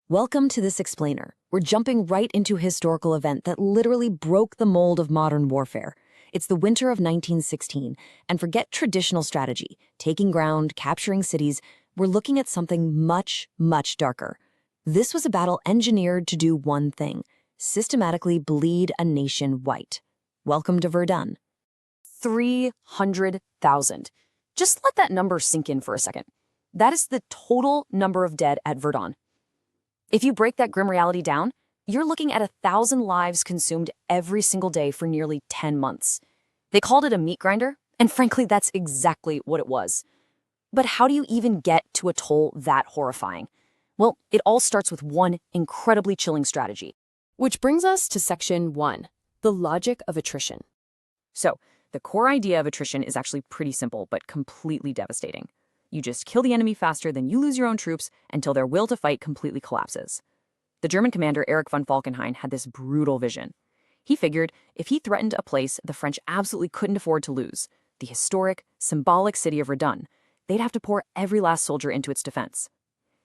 Welcome to this explainer. We're jumping right into a historical event that literally broke the mold of modern warfare. It's the winter of 1916, and forget traditional strategy, taking ground, capturing cities. We're looking at something much, much darker. This was a battle engineered to do one thing: systematically bleed a nation white. Welcome to Verdun. 300,000. Just let that number sink in for a second. That is the total number of dead at Verdun. If you break that grim reality down, you're looking at 1,000 lives consumed every single day for nearly 10 months. They called it a meat grinder, and frankly, that's exactly what it was. But how do you even get to a toll that horrifying? Well, it all starts with one incredibly chilling strategy. Which brings us to Section 1, the logic of attrition. So, the core idea of attrition is actually pretty simple, but completely devastating. You just kill the enemy faster than you lose your own troops until their will to fight completely collapses. The German commander Erich von Falkenhayn had this brutal vision. He figured if he threatened a place the French absolutely couldn't afford to lose, the historic, symbolic city of Verdun, they'd have to pour every last soldier into its defense.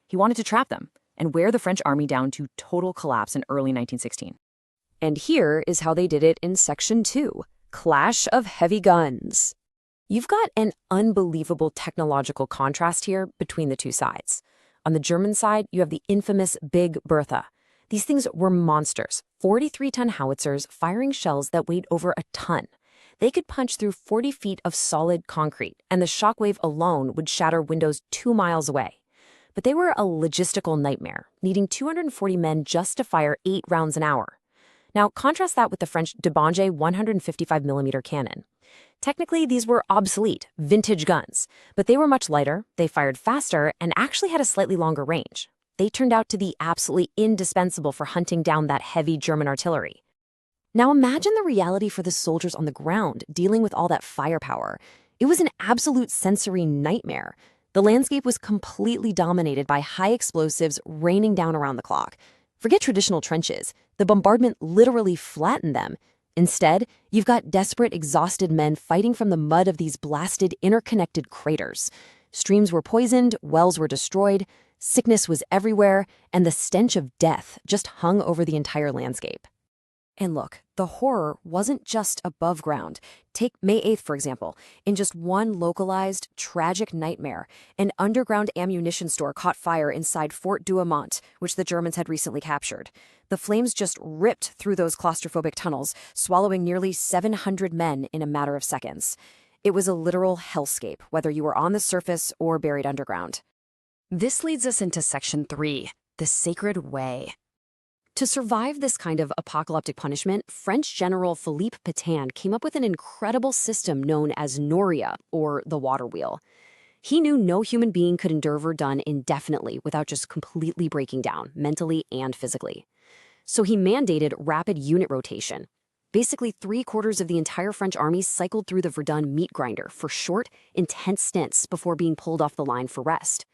He wanted to trap them and wear the French army down to total collapse in early 1916. And here is how they did it in Section 2, Clash of Heavy Guns. You've got an unbelievable technological contrast here between the two sides. On the German side, you have the infamous Big Bertha. These things were monsters, 43-ton howitzers firing shells that weighed over a ton. They could punch through 40 feet of solid concrete, and the shockwave alone would shatter windows 2 miles away. But they were a logistical nightmare, needing 240 men just to fire 8 rounds an hour. Now, contrast that with the French de Bonge 155mm cannon. Technically, these were obsolete, vintage guns, but they were much lighter, they fired faster, and actually had a slightly longer range. They turned out to be absolutely indispensable for hunting down that heavy German artillery. Now imagine the reality for the soldiers on the ground dealing with all that firepower. It was an absolute sensory nightmare. The landscape was completely dominated by high explosives raining down around the clock. Forget traditional trenches. The bombardment literally flattened them. Instead, you've got desperate, exhausted men fighting from the mud of these blasted, interconnected craters. Streams were poisoned, wells were destroyed, sickness was everywhere, and the stench of death just hung over the entire landscape. And look, the horror wasn't just above ground. Take May 8th, for example. In just one localized, tragic nightmare, an underground ammunition store caught fire inside Fort Douaumont, which the Germans had recently captured. The flames just ripped through those claustrophobic tunnels, swallowing nearly 700 men in a matter of seconds. It was a literal hellscape, whether you were on the surface or buried underground. This leads us into Section 3, the sacred way. To survive this kind of apocalyptic punishment, French General Philippe Pétain came up with an incredible system known as Noria, or the water wheel. He knew no human being could endure Verdun indefinitely without just completely breaking down, mentally and physically. So he mandated rapid unit rotation. Basically, 3/4 of the entire French army cycled through the Verdun meat grinder for short, intense stints before being pulled off the line for rest.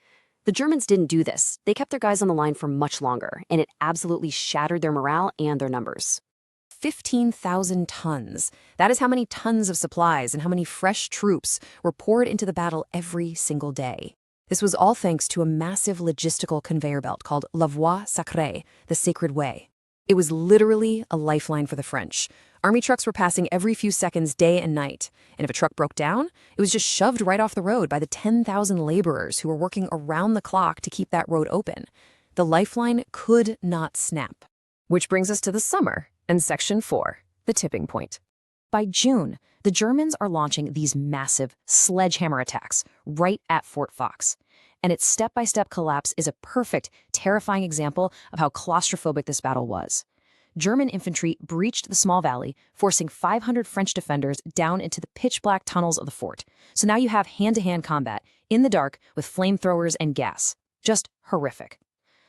The Germans didn't do this. They kept their guys on the line for much longer, and it absolutely shattered their morale and their numbers. 15,000 tons. That is how many tons of supplies and how many fresh troops were poured into the battle every single day. This was all thanks to a massive logistical conveyor belt called La Voie Sacrée, the Sacred Way. It was literally a lifeline for the French. Army trucks were passing every few seconds, day and night. And if a truck broke down, it was just shoved right off the road by the 10,000 laborers who were working around the clock to keep that road open. The lifeline could not snap. Which brings us to the summer and Section 4, the tipping point. By June, the Germans are launching these massive sledgehammer attacks right at Fort Fox. And its step-by-step collapse is a perfect, terrifying example of how claustrophobic this battle was. German infantry breached the small valley, forcing 500 French defenders down into the pitch-black tunnels of the fort. So now you have hand-to-hand combat, in the dark, with flamethrowers and gas. Just horrific.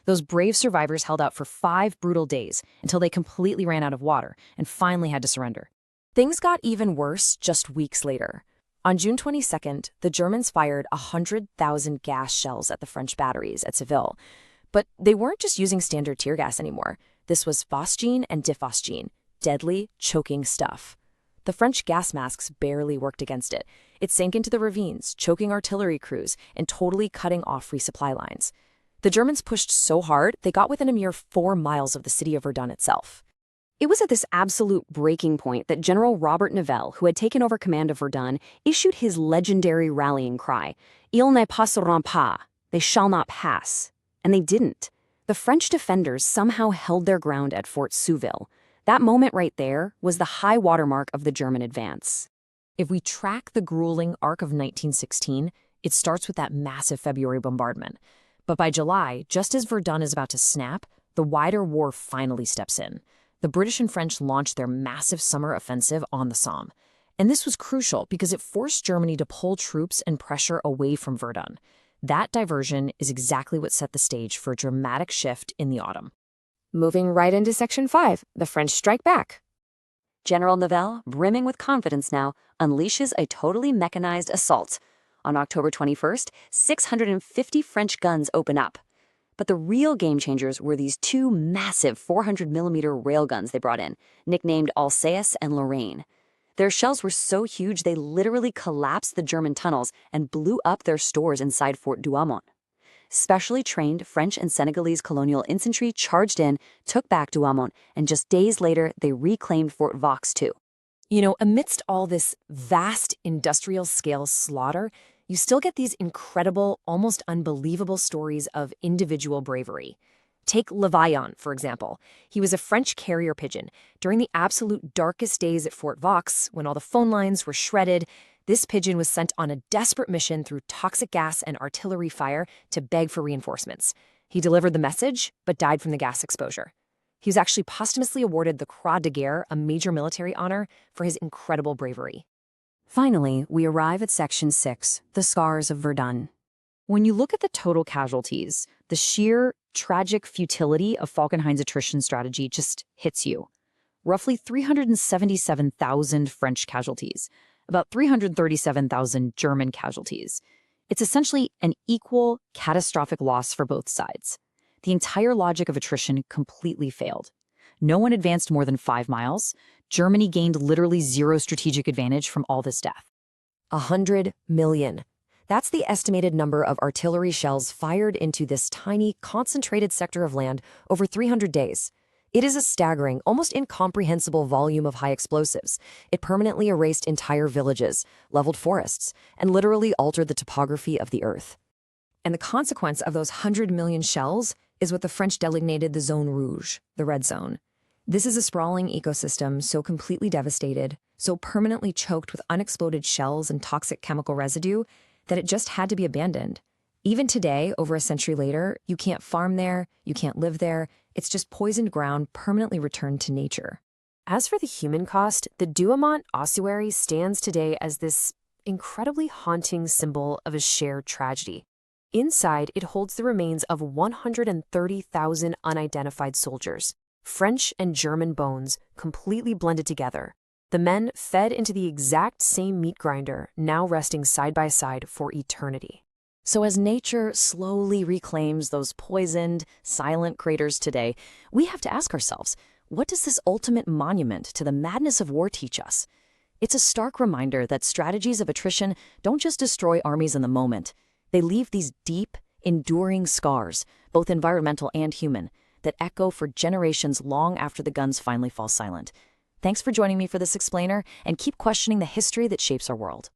Those brave survivors held out for 5 brutal days until they completely ran out of water and finally had to surrender. Things got even worse just weeks later. On June 22nd, the Germans fired 100,000 gas shells at the French batteries at Seville. But they weren't just using standard tear gas anymore. This was phosgene and diphosgene, deadly, choking stuff. The French gas masks barely worked against it. It sank into the ravines, choking artillery crews and totally cutting off resupply lines. The Germans pushed so hard, they got within a mere 4 miles of the city of Verdun itself. It was at this absolute breaking point that General Robert Nivelle, who had taken over command of Verdun, issued his legendary rallying cry, "Ils ne passeront pas," they shall not pass. And they didn't. The French defenders somehow held their ground at Fort Souville. That moment right there was the high watermark of the German advance. If we track the grueling arc of 1916, it starts with that massive February bombardment. But by July, just as Verdun is about to snap, the wider war finally steps in. The British and French launched their massive summer offensive on the Somme. And this was crucial because it forced Germany to pull troops and pressure away from Verdun. That diversion is exactly what set the stage for a dramatic shift in the autumn. Moving right into Section 5, the French strike back. General Nivelle, brimming with confidence now, unleashes a totally mechanized assault. On October 21st, 650 French guns open up. But the real game changers were these two massive 400mm railguns they brought in, nicknamed Alsace and Lorraine. Their shells were so huge they literally collapsed the German tunnels and blew up their stores inside Fort Douaumont. Specially trained French and Senegalese colonial infantry charged in, took back Douaumont, and just days later they reclaimed Fort Vaux too. Amidst all this vast industrial-scale slaughter, you still get these incredible, almost unbelievable stories of individual bravery. Take Le Vaillant, for example. He was a French carrier pigeon. During the absolute darkest days at Fort Vaux, when all the phone lines were shredded, this pigeon was sent on a desperate mission through toxic gas and artillery fire to beg for reinforcements. He delivered the message, but died from the gas exposure. He was actually posthumously awarded the Croix de Guerre, a major military honor, for his incredible bravery. Finally, we arrive at Section 6, the scars of Verdun. When you look at the total casualties, the sheer tragic futility of Falkenhayn's attrition strategy just hits you. Roughly 377,000 French casualties, about 337,000 German casualties. It's essentially an equal, catastrophic loss for both sides. The entire logic of attrition completely failed. No one advanced more than 5 miles. Germany gained literally zero strategic advantage from all this death. 100 million. That's the estimated number of artillery shells fired into this tiny, concentrated sector of land over 300 days. It is a staggering, almost incomprehensible volume of high explosives. It permanently erased entire villages, leveled forests, and literally altered the topography of the earth. And the consequence of those 100 million shells is what the French designated the Zone Rouge, the Red Zone. This is a sprawling ecosystem so completely devastated, so permanently choked with unexploded shells and toxic chemical residue, that it just had to be abandoned. Even today, over a century later, you can't farm there, you can't live there, it's just poisoned ground permanently returned to nature. As for the human cost, the Douaumont ossuary stands today as this incredibly haunting symbol of a shared tragedy. Inside, it holds the remains of 130,000 unidentified soldiers, French and German bones completely blended together. The men fed into the exact same meat grinder, now resting side by side for eternity. So as nature slowly reclaims those poisoned, silent craters today, we have to ask ourselves, what does this ultimate monument to the madness of war teach us? It's a stark reminder that strategies of attrition don't just destroy armies in the moment. They leave these deep, enduring scars, both environmental and human, that echo for generations long after the guns finally fall silent. Thanks for joining me for this explainer, and keep questioning the history that shapes our world.